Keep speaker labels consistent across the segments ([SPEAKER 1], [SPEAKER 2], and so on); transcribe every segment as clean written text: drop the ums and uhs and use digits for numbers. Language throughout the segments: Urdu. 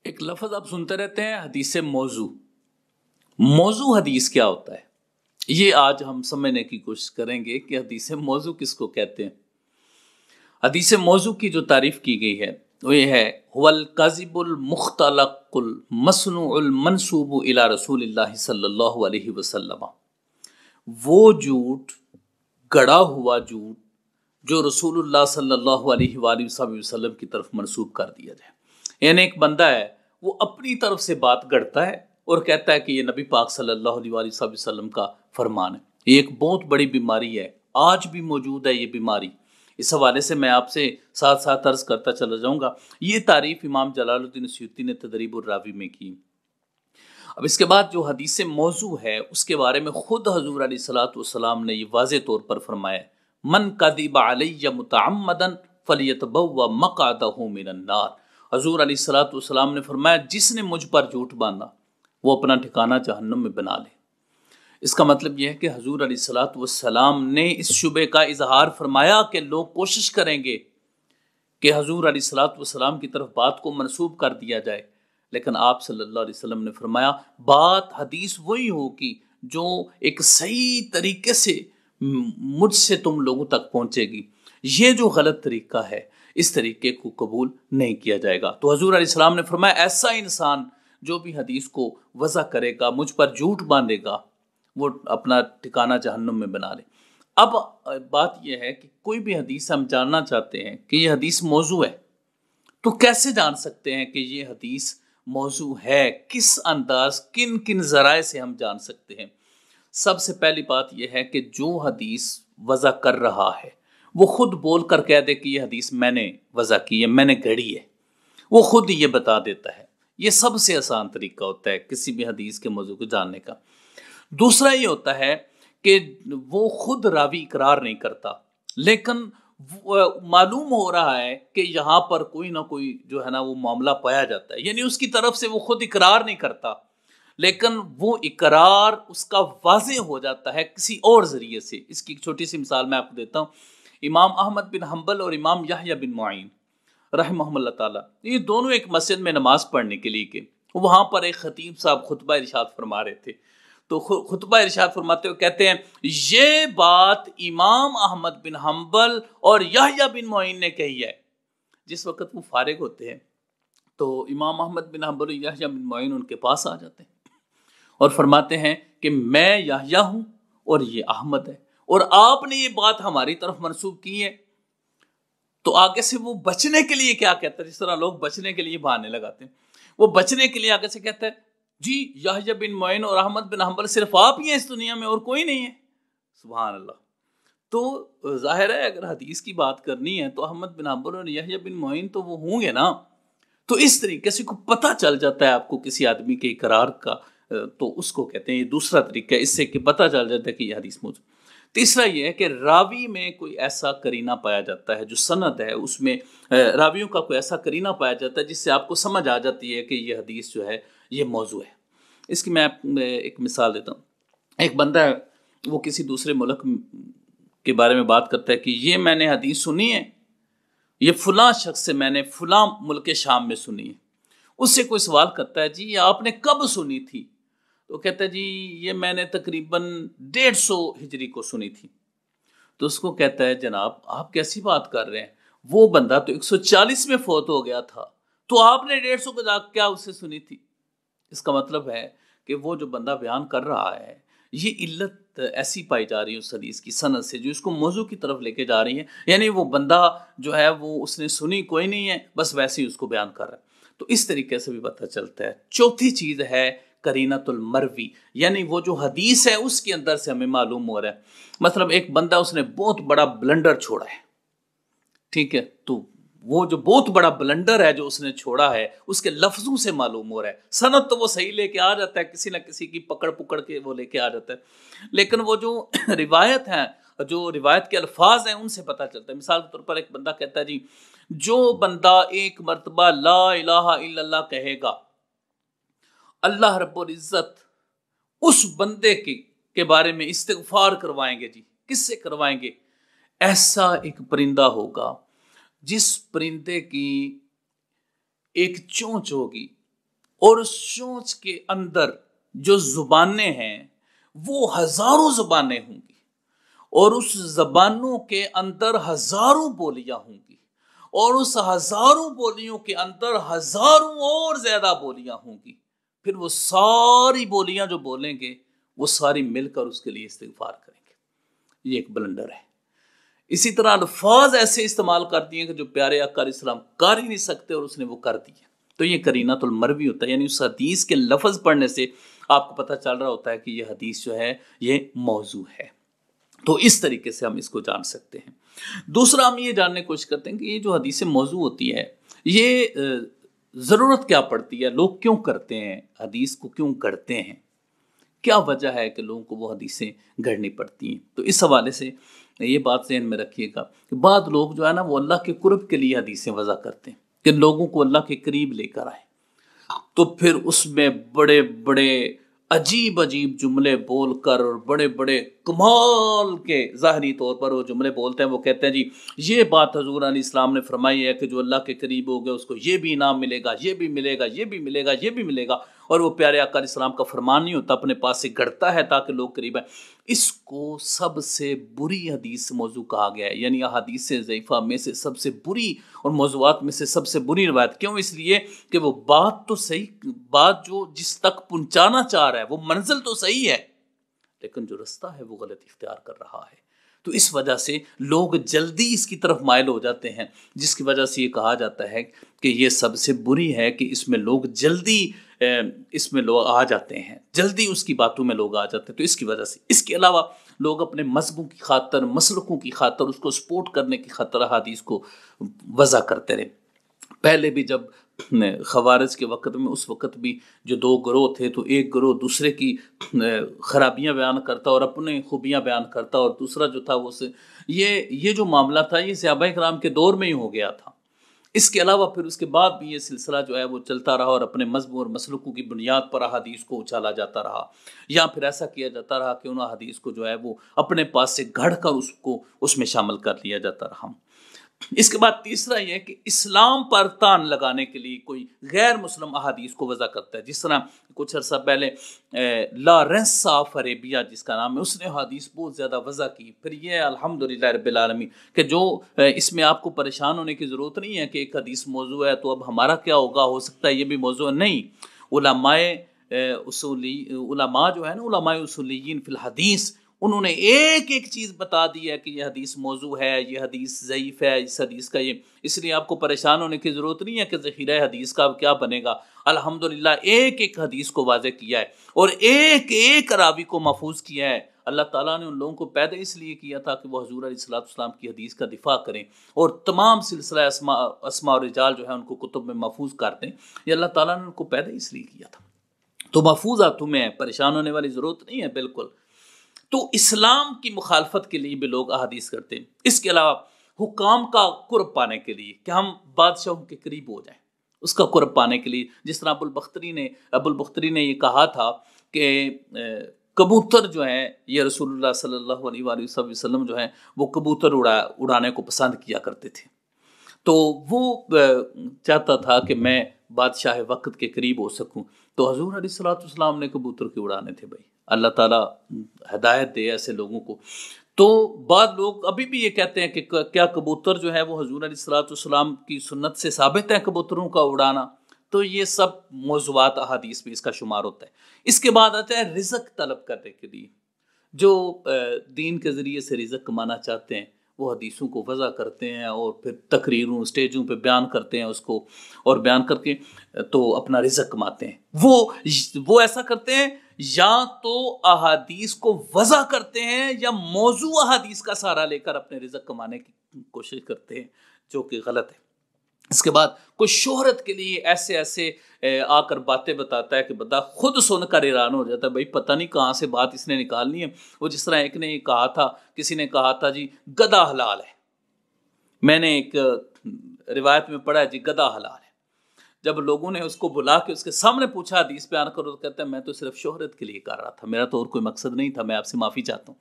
[SPEAKER 1] ایک لفظ آپ سنتے رہتے ہیں، حدیث موضوع۔ موضوع حدیث کیا ہوتا ہے، یہ آج ہم سمجھنے کی کوشش کریں گے کہ حدیث موضوع کس کو کہتے ہیں۔ حدیث موضوع کی جو تعریف کی گئی ہے وہ یہ ہے، هو الکذب المختلق المصنوع المنسوب الی رسول اللہ صلی اللہ علیہ وسلم، وہ جھوٹ، گڑا ہوا جھوٹ جو رسول اللہ صلی اللہ علیہ وآلہ وسلم کی طرف منسوب کر دیا جائے۔ یعنی ایک بندہ ہے، وہ اپنی طرف سے بات گڑتا ہے اور کہتا ہے کہ یہ نبی پاک صلی اللہ علیہ وآلہ وسلم کا فرمان ہے۔ یہ ایک بہت بڑی بیماری ہے، آج بھی موجود ہے یہ بیماری۔ اس حوالے سے میں آپ سے ساتھ ساتھ عرض کرتا چلا جاؤں گا۔ یہ تعریف امام جلال الدین سیوطی نے تدریب الراوی میں کی۔ اب اس کے بعد جو حدیث موضوع ہے اس کے بارے میں خود حضور علیہ الصلوۃ والسلام نے یہ واضح طور پر فرمایا، من کذب علی متعمدا فلیتبوأ مقعدہ من النار۔ حضور علیہ الصلوۃ والسلام نے فرمایا، جس نے مجھ پر جھوٹ باندھا وہ اپنا ٹھکانہ جہنم میں بنا لے۔ اس کا مطلب یہ ہے کہ حضور علیہ الصلوۃ والسلام نے اس شبے کا اظہار فرمایا کہ لوگ کوشش کریں گے کہ حضور علیہ الصلوۃ والسلام کی طرف بات کو منسوب کر دیا جائے، لیکن آپ صلی اللہ علیہ وسلم نے فرمایا بات حدیث وہی ہوگی جو ایک صحیح طریقے سے مجھ سے تم لوگوں تک پہنچے گی۔ یہ جو غلط طریقہ ہے اس طریقے کو قبول نہیں کیا جائے گا۔ تو حضور علیہ السلام نے فرمایا ایسا انسان جو بھی حدیث کو وضع کرے گا، مجھ پر جھوٹ باندھے گا، وہ اپنا ٹھکانہ جہنم میں بنا لے۔ اب بات یہ ہے کہ کوئی بھی حدیث ہم جاننا چاہتے ہیں کہ یہ حدیث موضوع ہے، تو کیسے جان سکتے ہیں کہ یہ حدیث موضوع ہے؟ کس انداز، کن کن ذرائع سے ہم جان سکتے ہیں؟ سب سے پہلی بات یہ ہے کہ جو حدیث وضع کر رہا ہے وہ خود بول کر کہہ دے کہ یہ حدیث میں نے وضع کی ہے، میں نے گھڑی ہے، وہ خود یہ بتا دیتا ہے۔ یہ سب سے آسان طریقہ ہوتا ہے کسی بھی حدیث کے موضوع کو جاننے کا۔ دوسرا یہ ہوتا ہے کہ وہ خود راوی اقرار نہیں کرتا، لیکن معلوم ہو رہا ہے کہ یہاں پر کوئی نہ کوئی جو ہے نا وہ معاملہ پایا جاتا ہے، یعنی اس کی طرف سے وہ خود اقرار نہیں کرتا، لیکن وہ اقرار اس کا واضح ہو جاتا ہے کسی اور ذریعے سے۔ اس کی ایک چھوٹی سی مثال میں آپ کو دیتا ہوں۔ امام احمد بن حنبل اور امام یحییٰ بن معین رحمہم اللہ تعالیٰ، یہ دونوں ایک مسجد میں نماز پڑھنے کے لیے گئے۔ وہاں پر ایک خطیب صاحب خطبہ ارشاد فرما رہے تھے، تو خطبہ ارشاد فرماتے ہوئے کہتے ہیں یہ بات امام احمد بن حنبل اور یحییٰ بن معین نے کہی ہے۔ جس وقت وہ فارغ ہوتے ہیں تو امام احمد بن حنبل اور یحییٰ بن معین ان کے پاس آ جاتے ہیں اور فرماتے ہیں کہ میں یحییٰ ہوں اور یہ احمد ہے، اور آپ نے یہ بات ہماری طرف منسوب کی ہے۔ تو آگے سے وہ بچنے کے لیے کیا کہتا ہے، جس طرح لوگ بچنے کے لیے بہانے لگاتے ہیں، وہ بچنے کے لیے آگے سے کہتا ہے جی یحییٰ بن معین اور احمد بن حنبل صرف آپ ہی ہیں اس دنیا میں اور کوئی نہیں ہے۔ سبحان اللہ۔ تو ظاہر ہے اگر حدیث کی بات کرنی ہے تو احمد بن حنبل اور یحییٰ بن معین تو وہ ہوں گے نا۔ تو اس طریقے سے کو پتہ چل جاتا ہے آپ کو کسی آدمی کے اقرار کا، تو اس کو کہتے ہیں، یہ دوسرا طریقہ ہے، اس سے کہ پتہ چل جاتا ہے کہ یہ حدیث موضوع۔ تیسرا یہ ہے کہ راوی میں کوئی ایسا قرینہ پایا جاتا ہے، جو سند ہے اس میں راویوں کا کوئی ایسا قرینہ پایا جاتا ہے جس سے آپ کو سمجھ آ جاتی ہے کہ یہ حدیث جو ہے یہ موضوع ہے۔ اس کی میں ایک مثال دیتا ہوں۔ ایک بندہ ہے، وہ کسی دوسرے ملک کے بارے میں بات کرتا ہے کہ یہ میں نے حدیث سنی ہے، یہ فلاں شخص سے میں نے فلاں ملک شام میں سنی ہے۔ اس سے کوئی سوال کرتا ہے جی یہ آپ نے کب سنی تھی؟ تو کہتا ہے جی یہ میں نے تقریباً 150 ہجری کو سنی تھی۔ تو اس کو کہتا ہے جناب آپ کیسی بات کر رہے ہیں، وہ بندہ تو 140 میں فوت ہو گیا تھا، تو آپ نے 150 کو جا کیا اس سے سنی تھی؟ اس کا مطلب ہے کہ وہ جو بندہ بیان کر رہا ہے یہ علت ایسی پائی جا رہی ہے اس حدیث کی سند سے جو اس کو موضوع کی طرف لے کے جا رہی ہے، یعنی وہ بندہ جو ہے وہ اس نے سنی کوئی نہیں ہے، بس ویسے ہی اس کو بیان کر رہا ہے۔ تو اس طریقے سے بھی پتہ چلتا ہے۔ چوتھی چیز ہے قرینۃ المروی، یعنی وہ جو حدیث ہے اس کے اندر سے ہمیں معلوم ہو رہا ہے۔ مثلا ایک بندہ اس نے بہت بڑا بلنڈر چھوڑا ہے، ٹھیک ہے، تو وہ جو بہت بڑا بلنڈر ہے جو اس نے چھوڑا ہے اس کے لفظوں سے معلوم ہو رہا ہے۔ سند تو وہ صحیح لے کے آ جاتا ہے، کسی نہ کسی کی پکڑ پکڑ کے وہ لے کے آ جاتا ہے، لیکن وہ جو روایت ہے، جو روایت کے الفاظ ہیں ان سے پتہ چلتا ہے۔ مثال کے طور پر ایک بندہ کہتا ہے جی جو بندہ ایک مرتبہ لا الہ الا اللہ کہے گا اللہ رب العزت اس بندے کے بارے میں استغفار کروائیں گے۔ جی کس سے کروائیں گے؟ ایسا ایک پرندہ ہوگا جس پرندے کی ایک چونچ ہوگی اور اس چونچ کے اندر جو زبانیں ہیں وہ ہزاروں زبانیں ہوں گی، اور اس زبانوں کے اندر ہزاروں بولیاں ہوں گی، اور اس ہزاروں بولیوں کے اندر ہزاروں اور زیادہ بولیاں ہوں گی۔ پھر وہ ساری بولیاں جو بولیں گے وہ ساری مل کر اس کے لیے استغفار کریں گے۔ یہ ایک بلنڈر ہے۔ اسی طرح الفاظ ایسے استعمال کر دیے کہ جو پیارے آقا علیہ السلام کر ہی نہیں سکتے اور اس نے وہ کر دیا، تو یہ قرینۃ المروی ہوتا ہے، یعنی اس حدیث کے لفظ پڑھنے سے آپ کو پتہ چل رہا ہوتا ہے کہ یہ حدیث جو ہے یہ موضوع ہے۔ تو اس طریقے سے ہم اس کو جان سکتے ہیں۔ دوسرا ہم یہ جاننے کی کوشش کرتے ہیں کہ یہ جو حدیث موضوع ہوتی ہے یہ ضرورت کیا پڑتی ہے، لوگ کیوں کرتے ہیں، حدیث کو کیوں گڑھتے ہیں، کیا وجہ ہے کہ لوگوں کو وہ حدیثیں گڑھنی پڑتی ہیں۔ تو اس حوالے سے یہ بات ذہن میں رکھیے گا کہ بعض لوگ جو ہے نا وہ اللہ کے قرب کے لیے حدیثیں وضع کرتے ہیں کہ لوگوں کو اللہ کے قریب لے کر آئے، تو پھر اس میں بڑے بڑے عجیب عجیب جملے بول کر اور بڑے بڑے کمال کے ظاہری طور پر وہ جملے بولتے ہیں۔ وہ کہتے ہیں جی یہ بات حضور علیہ السلام نے فرمائی ہے کہ جو اللہ کے قریب ہو گیا اس کو یہ بھی انعام ملے گا، یہ بھی ملے گا، یہ بھی ملے گا، یہ بھی ملے گا، اور وہ پیارے آقا علیہ السلام کا فرمان نہیں ہوتا، اپنے پاس سے گڑھتا ہے تاکہ لوگ قریب آئیں۔ اس کو سب سے بری حدیث موضوع کہا گیا ہے، یعنی احادیث ضعیفہ میں سے سب سے بری اور موضوعات میں سے سب سے بری روایت۔ کیوں؟ اس لیے کہ وہ بات تو صحیح، بات جو جس تک پہنچانا چاہ رہا ہے وہ منزل تو صحیح ہے، لیکن جو رستہ ہے وہ غلط اختیار کر رہا ہے۔ تو اس وجہ سے لوگ جلدی اس کی طرف مائل ہو جاتے ہیں، جس کی وجہ سے یہ کہا جاتا ہے کہ یہ سب سے بری ہے کہ اس میں لوگ جلدی اس میں لوگ آ جاتے ہیں، جلدی اس کی باتوں میں لوگ آ جاتے ہیں۔ تو اس کی وجہ سے، اس کے علاوہ لوگ اپنے مذہبوں کی خاطر، مسلکوں کی خاطر، اس کو سپورٹ کرنے کی خاطر احادیث کو وضع کرتے رہے۔ پہلے بھی جب خوارج کے وقت میں، اس وقت بھی جو دو گروہ تھے، تو ایک گروہ دوسرے کی خرابیاں بیان کرتا اور اپنے خوبیاں بیان کرتا، اور دوسرا جو تھا وہ یہ جو معاملہ تھا یہ صحابہ کرام کے دور میں ہی ہو گیا تھا۔ اس کے علاوہ پھر اس کے بعد بھی یہ سلسلہ جو ہے وہ چلتا رہا، اور اپنے مذہب اور مسلکوں کی بنیاد پر احادیث کو اچھالا جاتا رہا، یا پھر ایسا کیا جاتا رہا کہ ان احادیث کو جو ہے وہ اپنے پاس سے گھڑ کر اس کو اس میں شامل کر لیا جاتا رہا۔ اس کے بعد تیسرا یہ کہ اسلام پر تان لگانے کے لیے کوئی غیر مسلم احادیث کو وضع کرتا ہے، جس طرح کچھ عرصہ پہلے لارنس آف عربیہ جس کا نام ہے، اس نے حدیث بہت زیادہ وضع کی۔ پھر یہ الحمدللہ رب العالمین کہ جو اس میں آپ کو پریشان ہونے کی ضرورت نہیں ہے کہ ایک حدیث موضوع ہے تو اب ہمارا کیا ہوگا، ہو سکتا ہے یہ بھی موضوع نہیں۔ علماء جو ہے نا، علماء اصولیین فی الحدیث، انہوں نے ایک ایک چیز بتا دی ہے کہ یہ حدیث موضوع ہے، یہ حدیث ضعیف ہے، اس حدیث کا یہ، اس لیے آپ کو پریشان ہونے کی ضرورت نہیں ہے کہ ذخیرہ حدیث کا کیا بنے گا۔ الحمدللہ ایک ایک حدیث کو واضح کیا ہے اور ایک ایک راوی کو محفوظ کیا ہے۔ اللہ تعالیٰ نے ان لوگوں کو پیدا اس لیے کیا تھا کہ وہ حضور علیہ السلام کی حدیث کا دفاع کریں، اور تمام سلسلہ اسماء اور رجال جو ہے ان کو کتب میں محفوظ کر دیں۔ یہ اللہ تعالیٰ نے ان کو پیدا اس لیے کیا تھا۔ تو محفوظ ہاتھوں میں ہے، پریشان ہونے والی ضرورت نہیں ہے بالکل۔ تو اسلام کی مخالفت کے لیے بھی لوگ احادیث کرتے ہیں۔ اس کے علاوہ حکام کا قرب پانے کے لیے کہ ہم بادشاہوں کے قریب ہو جائیں، اس کا قرب پانے کے لیے، جس طرح ابو البختری نے یہ کہا تھا کہ کبوتر جو ہیں یہ رسول اللہ صلی اللہ علیہ وآلہ وسلم جو ہیں وہ کبوتر اڑانے کو پسند کیا کرتے تھے، تو وہ چاہتا تھا کہ میں بادشاہ وقت کے قریب ہو سکوں۔ تو حضور علیہ السلام نے کبوتر کیوں اڑانے تھے بھائی؟ اللہ تعالیٰ ہدایت دے ایسے لوگوں کو۔ تو بعض لوگ ابھی بھی یہ کہتے ہیں کہ کیا کبوتر جو ہے وہ حضور علیہ السلام کی سنت سے ثابت ہے کبوتروں کا اڑانا؟ تو یہ سب موضوعات احادیث میں اس کا شمار ہوتا ہے۔ اس کے بعد آتا ہے رزق طلب کرنے کے لیے، جو دین کے ذریعے سے رزق کمانا چاہتے ہیں وہ حدیثوں کو وضع کرتے ہیں اور پھر تقریروں، اسٹیجوں پہ بیان کرتے ہیں اس کو، اور بیان کر کے تو اپنا رزق کماتے ہیں۔ وہ ایسا کرتے ہیں یا تو احادیث کو وضع کرتے ہیں یا موضوع احادیث کا سہارا لے کر اپنے رزق کمانے کی کوشش کرتے ہیں، جو کہ غلط ہے۔ اس کے بعد کوئی شہرت کے لیے ایسے آ کر باتیں بتاتا ہے کہ بندہ خود سن کر حیران ہو جاتا ہے، بھائی پتہ نہیں کہاں سے بات اس نے نکالنی ہے۔ وہ جس طرح ایک نے یہ کہا تھا، کسی نے کہا تھا جی گدھا حلال ہے، میں نے ایک روایت میں پڑھا ہے جی گدھا حلال ہے۔ جب لوگوں نے اس کو بلا کے اس کے سامنے پوچھا حدیث بیان کرو تو کہتا ہے میں تو صرف شہرت کے لیے کر رہا تھا، میرا تو اور کوئی مقصد نہیں تھا، میں آپ سے معافی چاہتا ہوں۔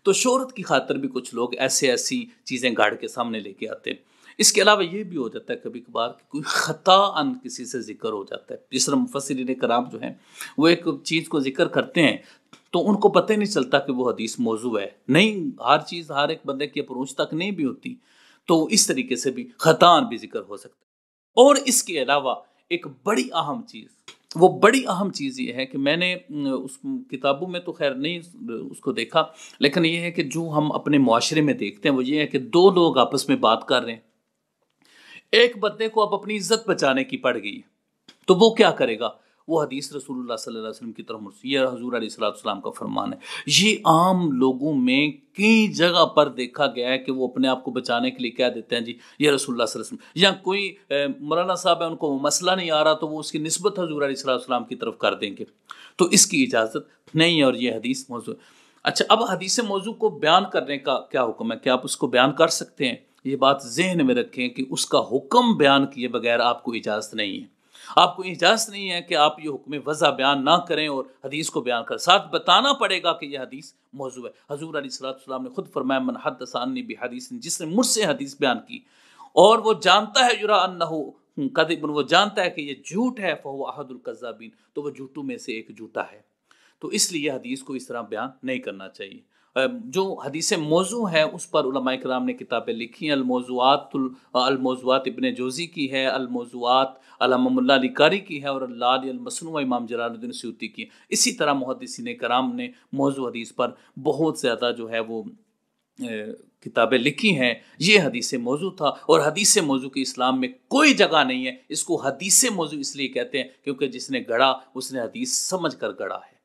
[SPEAKER 1] تو شہرت کی خاطر بھی کچھ لوگ ایسی چیزیں گاڑ کے سامنے لے کے آتے ہیں۔ اس کے علاوہ یہ بھی ہو جاتا ہے کبھی کبھار کہ کوئی خطا ان کسی سے ذکر ہو جاتا ہے، جس طرح مفسرین کرام جو ہیں وہ ایک چیز کو ذکر کرتے ہیں تو ان کو پتہ نہیں چلتا کہ وہ حدیث موضوع ہے، نہیں ہر چیز ہر ایک بندے کی پہنچ تک نہیں بھی ہوتی، تو اس طریقے سے بھی خطان بھی ذکر ہو سکتا ہے۔ اور اس کے علاوہ ایک بڑی اہم چیز یہ ہے کہ میں نے اس کتابوں میں تو خیر نہیں اس کو دیکھا، لیکن یہ ہے کہ جو ہم اپنے معاشرے میں دیکھتے ہیں وہ یہ ہے کہ دو لوگ آپس میں بات کر رہے ہیں، ایک بندے کو اب اپنی عزت بچانے کی پڑ گئی ہے تو وہ کیا کرے گا؟ وہ حدیث رسول اللہ صلی اللہ علیہ وسلم کی طرف مرسل، یہ حضور علیہ السلام کا فرمان ہے۔ یہ عام لوگوں میں کئی جگہ پر دیکھا گیا ہے کہ وہ اپنے آپ کو بچانے کے لیے کہہ دیتے ہیں جی یہ رسول اللہ صلی اللہ علیہ وسلم، یا کوئی مولانا صاحب ہے ان کو مسئلہ نہیں آ رہا تو وہ اس کی نسبت حضور علیہ السلام کی طرف کر دیں گے، تو اس کی اجازت نہیں ہے اور یہ حدیث موضوع۔ اچھا، اب حدیث موضوع کو بیان کرنے کا کیا حکم ہے؟ کیا آپ اس کو بیان کر سکتے ہیں؟ یہ بات ذہن میں رکھیں کہ اس کا حکم بیان کیے بغیر آپ کو اجازت نہیں ہے، آپ کو اجازت نہیں ہے کہ آپ یہ حکم وضع بیان نہ کریں اور حدیث کو بیان کریں، ساتھ بتانا پڑے گا کہ یہ حدیث موضوع ہے۔ حضور علیہ السلام نے خود فرمایا من حدث عنی بحدیث، جس نے مجھ سے حدیث بیان کی اور وہ جانتا ہے یرا انہ کذب، وہ جانتا ہے کہ یہ جھوٹ ہے، فہو احد الکذابین، تو وہ جھوٹوں میں سے ایک جھوٹا ہے۔ تو اس لیے حدیث کو اس طرح بیان نہیں کرنا چاہیے۔ جو حدیث موضوع ہے اس پر علماء کرام نے کتابیں لکھی ہیں، الموضوعات ابن جوزی کی ہے، الموضوعات علامہ اللہ علی قاری کی ہے، اور اللہ المصنوع امام جلال الدین سیوطی کی ہے۔ اسی طرح محدثین کرام نے موضوع حدیث پر بہت زیادہ جو ہے وہ کتابیں لکھی ہیں۔ یہ حدیث موضوع تھا، اور حدیث موضوع کی اسلام میں کوئی جگہ نہیں ہے، اس کو حدیث موضوع اس لیے کہتے ہیں کیونکہ جس نے گڑھا اس نے حدیث سمجھ کر گڑھا ہے۔